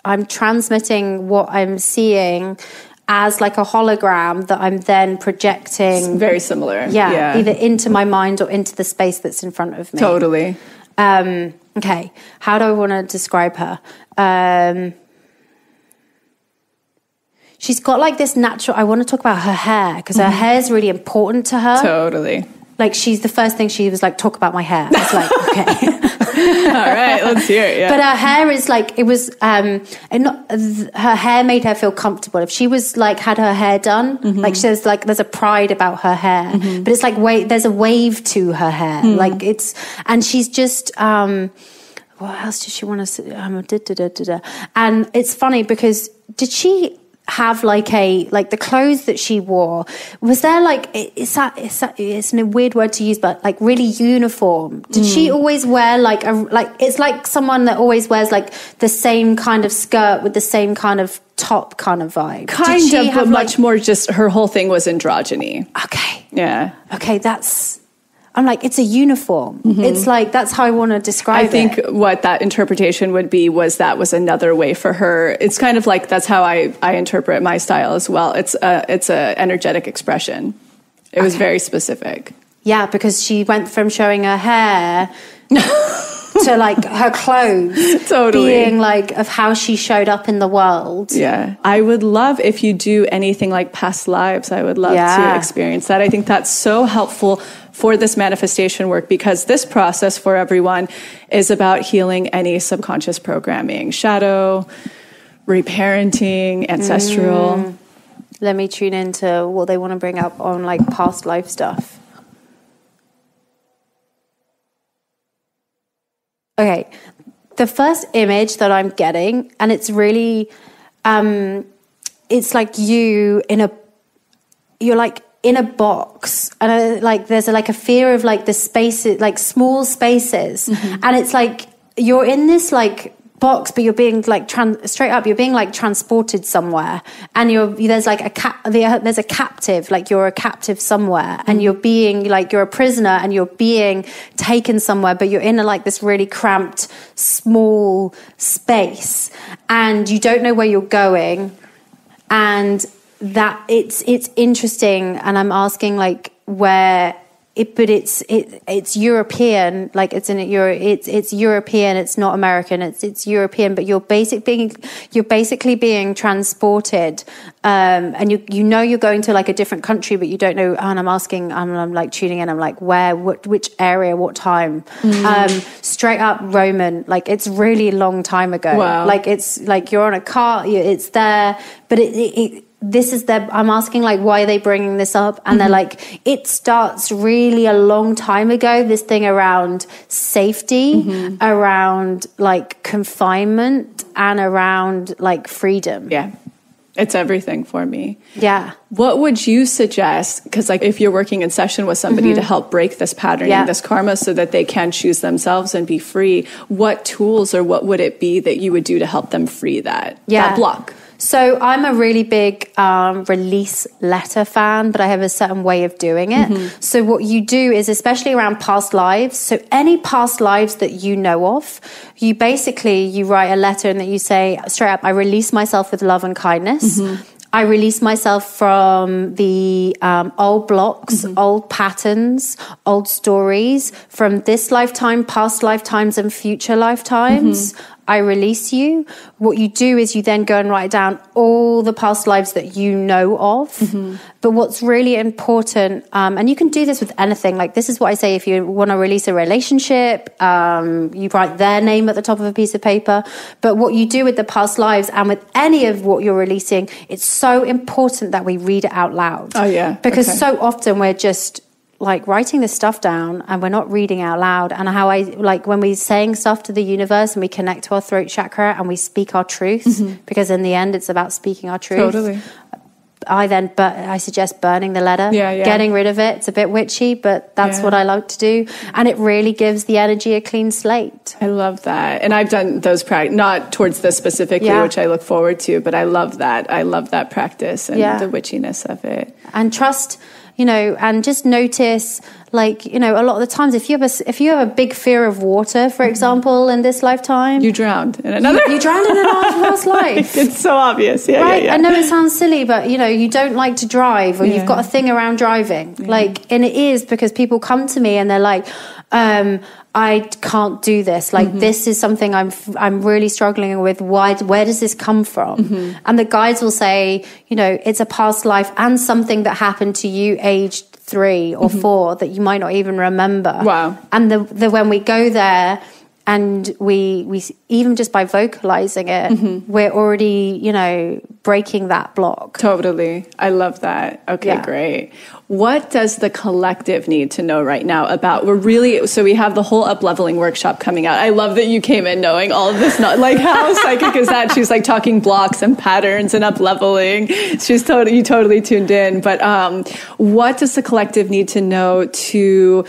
I'm transmitting what I'm seeing as like a hologram that I'm then projecting. It's very similar. Yeah, either into my mind or into the space that's in front of me. Totally. Okay, how do I want to describe her? She's got like this natural... I want to talk about her hair, because her hair is really important to her. Totally. Like, the first thing she was like, talk about my hair. I was like, okay. All right, let's hear it. Yeah. But her hair is like, it was, her hair made her feel comfortable. If she was like, had her hair done, like there's a pride about her hair, but it's like, there's a wave to her hair. Like and she's just, what else did she want to say? And it's funny because did she have like the clothes that she wore, was there like, it's a weird word to use, but like really uniform? Did she always wear it's like someone that always wears like the same kind of skirt with the same kind of top kind of vibe? Kind of, but much more just her whole thing was androgyny. Okay. Yeah. Okay, I'm like, it's a uniform. It's like, that's how I want to describe it. I think what that interpretation would be was another way for her. It's kind of like, that's how I interpret my style as well. It's a energetic expression. It was very specific. Yeah, because she went from showing her hair to like her clothes being like of how she showed up in the world. Yeah. I would love if you do anything like past lives. I would love to experience that. I think that's so helpful for this manifestation work, because this process for everyone is about healing any subconscious programming, shadow, reparenting, ancestral. Let me tune into what they want to bring up on like past life stuff. Okay, the first image that I'm getting, and it's really, it's like you're like in a box, and like there's like a fear of like the spaces, like small spaces, and it's like you're in this like box, but you're being like straight up, you're being like transported somewhere, and there's like there's a captive, like you're a captive somewhere, and you're being like, you're a prisoner and you're being taken somewhere, but you're in like this really cramped small space, and you don't know where you're going, and that it's interesting. And I'm asking like it's European, like it's European, it's not American, it's European, but you're basically being transported, and you know you're going to like a different country, but you don't know. And I'm like tuning in, I'm like, where, which area, what time? Straight up Roman, like it's really long time ago. Wow. Like it's like you're on a car, it's there, but I'm asking like, why are they bringing this up? And they're like, it starts really a long time ago, this thing around safety, around like confinement, and around like freedom. Yeah. It's everything for me. Yeah. What would you suggest? Because like if you're working in session with somebody to help break this pattern and this karma so that they can choose themselves and be free, what tools or what would it be that you would do to help them free that block? So I'm a really big release letter fan, but I have a certain way of doing it. So what you do is, especially around past lives, so any past lives that you know of, you write a letter and that you say straight up, I release myself with love and kindness. I release myself from the old blocks, old patterns, old stories from this lifetime, past lifetimes, and future lifetimes. I release you. What you do is you then go and write down all the past lives that you know of. But what's really important, and you can do this with anything, like this is what I say, if you want to release a relationship, you write their name at the top of a piece of paper. But what you do with the past lives and with any of what you're releasing, it's so important that we read it out loud. Oh, yeah. Because so often we're just like writing this stuff down and we're not reading out loud. And how I like when we're saying stuff to the universe and we connect to our throat chakra and we speak our truth, because in the end it's about speaking our truth. Totally. I suggest burning the letter, getting rid of it. It's a bit witchy, but that's what I like to do. And it really gives the energy a clean slate. I love that. And I've done those not towards this specifically, which I look forward to, but I love that. I love that practice and the witchiness of it. And trust, and just notice, like, a lot of the times, if you have a big fear of water, for example, in this lifetime, you drowned in another. You drowned in another past life. It's so obvious, right? I know it sounds silly, but you don't like to drive, or you've got a thing around driving, and it is because people come to me and they're like, I can't do this. Like, this is something I'm really struggling with. Where does this come from? And the guides will say, it's a past life and something that happened to you aged 3 or 4 that you might not even remember. Wow. And when we go there, And we even just by vocalizing it, we're already, breaking that block. Totally. I love that. Okay, great. What does the collective need to know right now about, so we have the whole up-leveling workshop coming out. I love that you came in knowing all of this, not like how psychic is that? She's like talking blocks and patterns and up-leveling. You totally tuned in. But what does the collective need to know to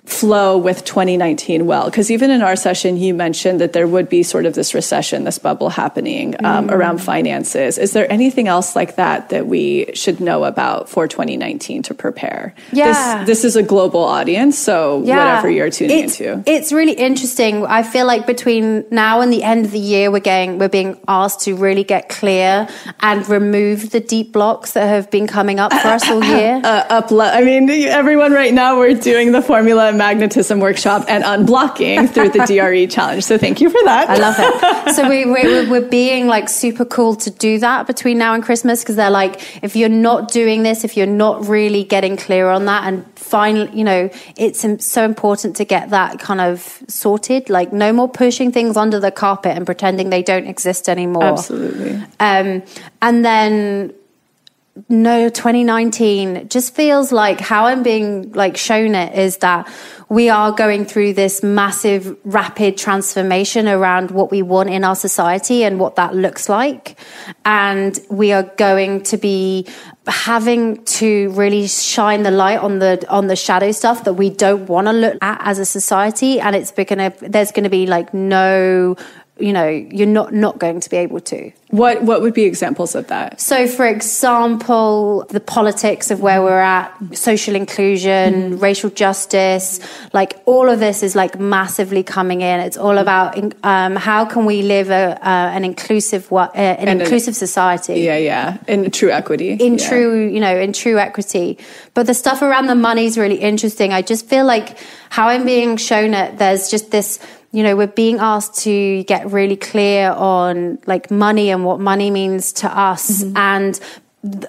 flow with 2019 well? Because even in our session, you mentioned that there would be sort of this recession, this bubble happening around finances. Is there anything else like that we should know about for 2019 to prepare? Yeah. This is a global audience, so whatever you're tuning into. It's really interesting. I feel like between now and the end of the year, we're being asked to really get clear and remove the deep blocks that have been coming up for us all year. Everyone right now, we're doing the formula magnetism workshop and unblocking through the DRE challenge. So thank you for that. I love it. So we're being like super cool to do that between now and Christmas, because they're like, if you're not doing this, if you're not really getting clear on that and finally, it's so important to get that kind of sorted. Like no more pushing things under the carpet and pretending they don't exist anymore. Absolutely. And then 2019 just feels like how I'm being like shown it is that we are going through this massive rapid transformation around what we want in our society and what that looks like, and we are going to be having to really shine the light on the shadow stuff that we don't want to look at as a society, and there's going to be like no, you're not going to be able to. What would be examples of that? So, for example, the politics of where we're at, social inclusion, racial justice, like all of this is like massively coming in. It's all about how can we live an inclusive inclusive society? Yeah, in true equity. In true equity. But the stuff around the money is really interesting. I just feel like how I'm being shown it, there's just this. We're being asked to get really clear on like money and what money means to us. And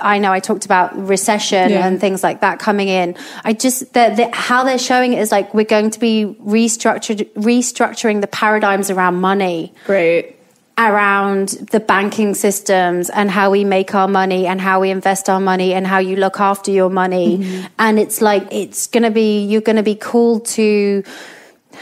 I know I talked about recession and things like that coming in. I just, how they're showing it is like we're going to be restructuring the paradigms around money. Great. Around the banking systems and how we make our money and how we invest our money and how you look after your money. And it's like, you're going to be called to,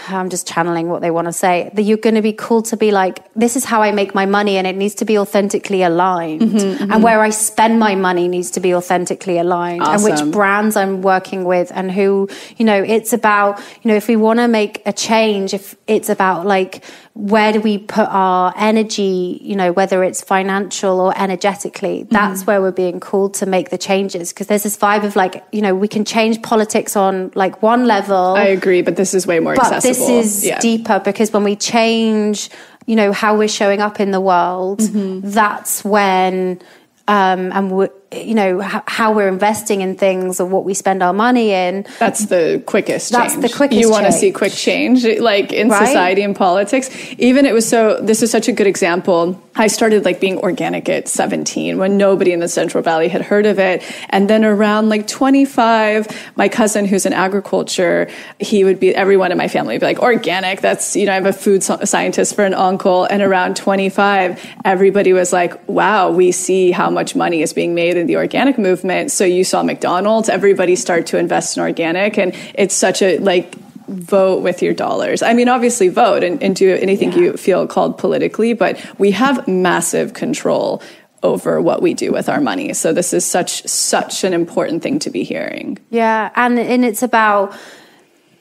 I'm just channeling what they want to say, that you're going to be cool to be like, this is how I make my money and it needs to be authentically aligned. And where I spend my money needs to be authentically aligned. Awesome. And which brands I'm working with and who, it's about, if we want to make a change, if it's about like, where do we put our energy, whether it's financial or energetically, that's where we're being called to make the changes. Because there's this vibe of like, we can change politics on like one level. I agree, but this is way more accessible. This is deeper, because when we change, how we're showing up in the world, that's when, how we're investing in things or what we spend our money in. That's the quickest change. That's the quickest You want to change. see quick change, like in society and politics. Even this is such a good example. I started like being organic at 17 when nobody in the Central Valley had heard of it. And then around like 25, my cousin who's in agriculture, everyone in my family would be like, organic, that's, I have a food scientist for an uncle. And around 25, everybody was like, wow, we see how much money is being made in the organic movement. So you saw McDonald's, everybody start to invest in organic. And it's such a like, vote with your dollars. I mean, obviously vote and do anything you feel called politically, but we have massive control over what we do with our money. So this is such an important thing to be hearing. Yeah. And it's about,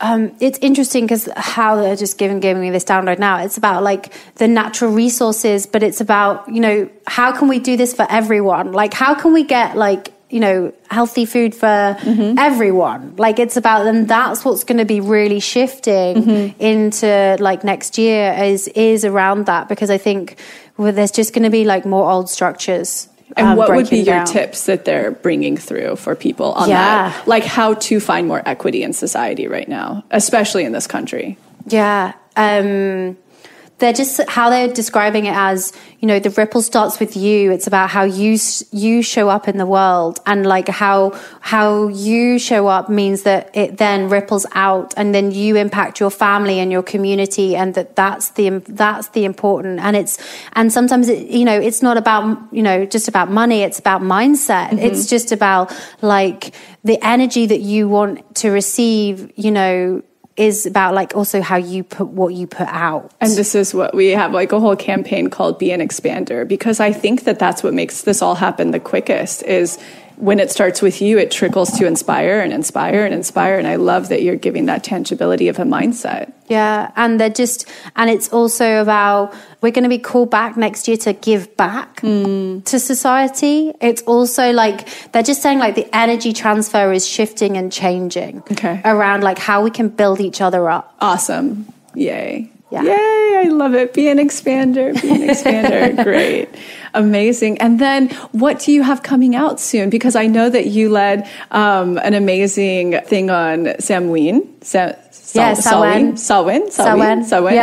it's interesting because how they're just giving me this download now. It's about like the natural resources, but it's about, how can we do this for everyone? Like, how can we get like, healthy food for everyone? Like it's about, and that's what's going to be really shifting into like next year is around that, because I think there's just going to be like more old structures. And what would be your tips that they're bringing through for people on that? Like how to find more equity in society right now, especially in this country? Yeah. they're just how they're describing it as, you know, the ripple starts with you. It's about how you show up in the world, and like how you show up means that it then ripples out, and then you impact your family and your community, and that's the important. And sometimes it's not about, just about money. It's about mindset. Mm-hmm. It's just about like the energy that you want to receive, is about like also how you put what you put out. And this is what we have like a whole campaign called Be an Expander, because I think that that's what makes this all happen the quickest is when it starts with you, it trickles to inspire and inspire and inspire. And I love that you're giving that tangibility of a mindset. Yeah. And it's also about, we're going to be called back next year to give back to society. It's also like, they're just saying like the energy transfer is shifting and changing around like how we can build each other up. Awesome. Yay. Yeah. Yay, I love it. Be an expander. Be an expander. Great. Amazing. And then what do you have coming out soon? Because I know that you led an amazing thing on Samhain. Samhain. Yeah.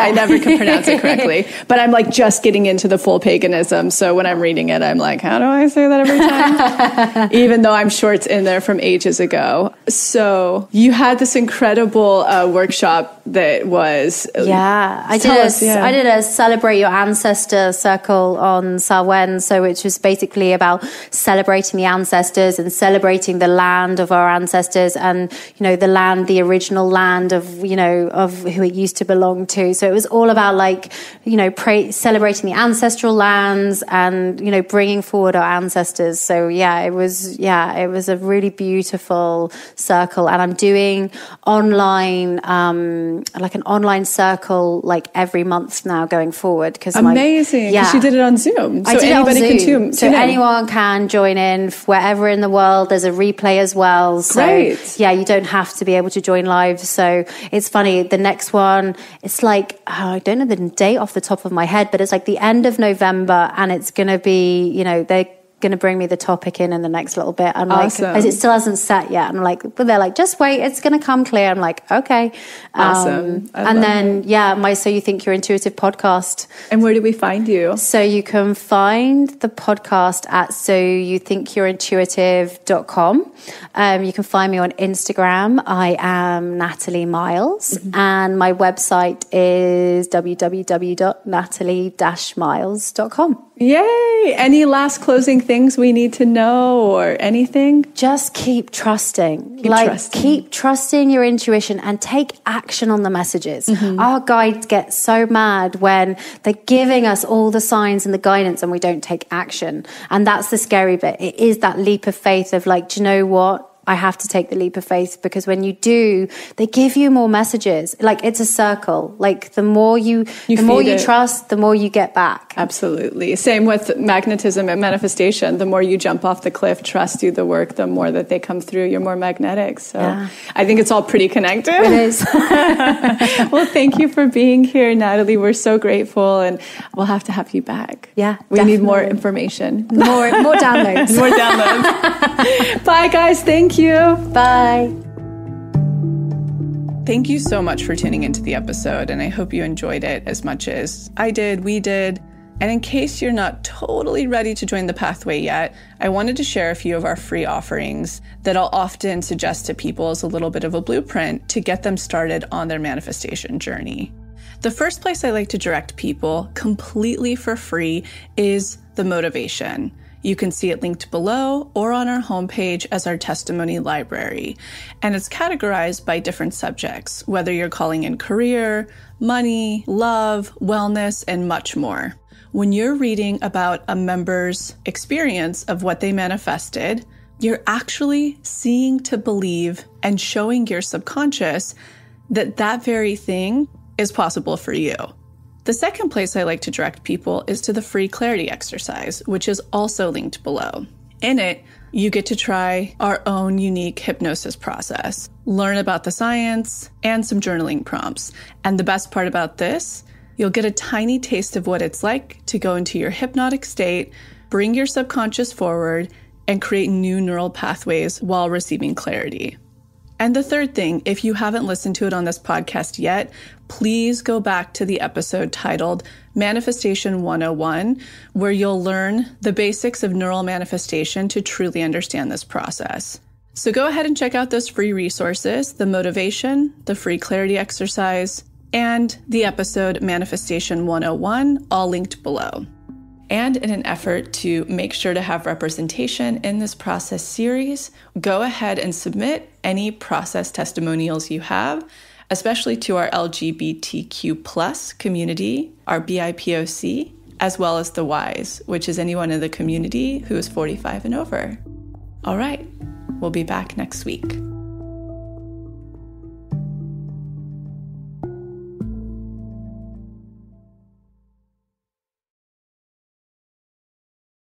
I never could pronounce it correctly, but I'm like just getting into the full paganism. So when I'm reading it, I'm like, how do I say that every time? Even though I'm sure it's in there from ages ago. So you had this incredible workshop that was... I did a Celebrate Your Ancestor circle on Samhain. So which was basically about celebrating the ancestors and celebrating the land of our ancestors and, the original land of who it used to belong to. So it was all about like, celebrating the ancestral lands and, bringing forward our ancestors. So it was a really beautiful circle. And I'm doing online, like an online circle, like every month now going forward. Amazing. Because you did it on Zoom. So anybody can tune in. Anyone can join in wherever in the world. There's a replay as well. So great. You don't have to be able to join live. So it's funny. The next one, it's like, I don't know the date off the top of my head, but it's like the end of November, and it's going to be, they're going to bring me the topic in the next little bit. I'm awesome. Like, it still hasn't set yet. I'm like, but they're like, just wait, it's going to come clear. I'm like, okay. Awesome. So You Think You're Intuitive podcast. And where do we find you? So you can find the podcast at soyouthinkyou'reintuitive.com. You can find me on Instagram. I am Natalie Miles, and my website is www.natalie-miles.com. Yay! Any last closing things we need to know or anything? Just keep trusting. Keep trusting your intuition and take action on the messages. Our guides get so mad when they're giving us all the signs and the guidance and we don't take action. And that's the scary bit. It is that leap of faith of like, do you know what? I have to take the leap of faith, because when you do, they give you more messages. Like it's a circle. Like the more you trust, the more you get back. Absolutely. Same with magnetism and manifestation. The more you jump off the cliff, trust, do the work, the more that they come through, you're more magnetic. So I think it's all pretty connected. It is. Well, thank you for being here, Natalie. We're so grateful, and we'll have to have you back. Yeah, we definitely. need more information. More downloads. More downloads. Bye, guys. Thank you. Bye. Thank you so much for tuning into the episode, and I hope you enjoyed it as much as I did, we did. And in case you're not totally ready to join the pathway yet, I wanted to share a few of our free offerings that I'll often suggest to people as a little bit of a blueprint to get them started on their manifestation journey. The first place I like to direct people completely for free is the motivation. You can see it linked below or on our homepage as our testimony library. And it's categorized by different subjects, whether you're calling in career, money, love, wellness, and much more. When you're reading about a member's experience of what they manifested, you're actually seeing to believe and showing your subconscious that that very thing is possible for you. The second place I like to direct people is to the free clarity exercise, which is also linked below. In it, you get to try our own unique hypnosis process, learn about the science, and some journaling prompts. And the best part about this, you'll get a tiny taste of what it's like to go into your hypnotic state, bring your subconscious forward, and create new neural pathways while receiving clarity. And the third thing, if you haven't listened to it on this podcast yet, please go back to the episode titled Manifestation 101, where you'll learn the basics of neural manifestation to truly understand this process. So go ahead and check out those free resources, the motivation, the free clarity exercise, and the episode Manifestation 101, all linked below. And in an effort to make sure to have representation in this process series, go ahead and submit any process testimonials you have, especially to our LGBTQ+ community, our BIPOC, as well as the Ys, which is anyone in the community who is 45 and over. All right, we'll be back next week.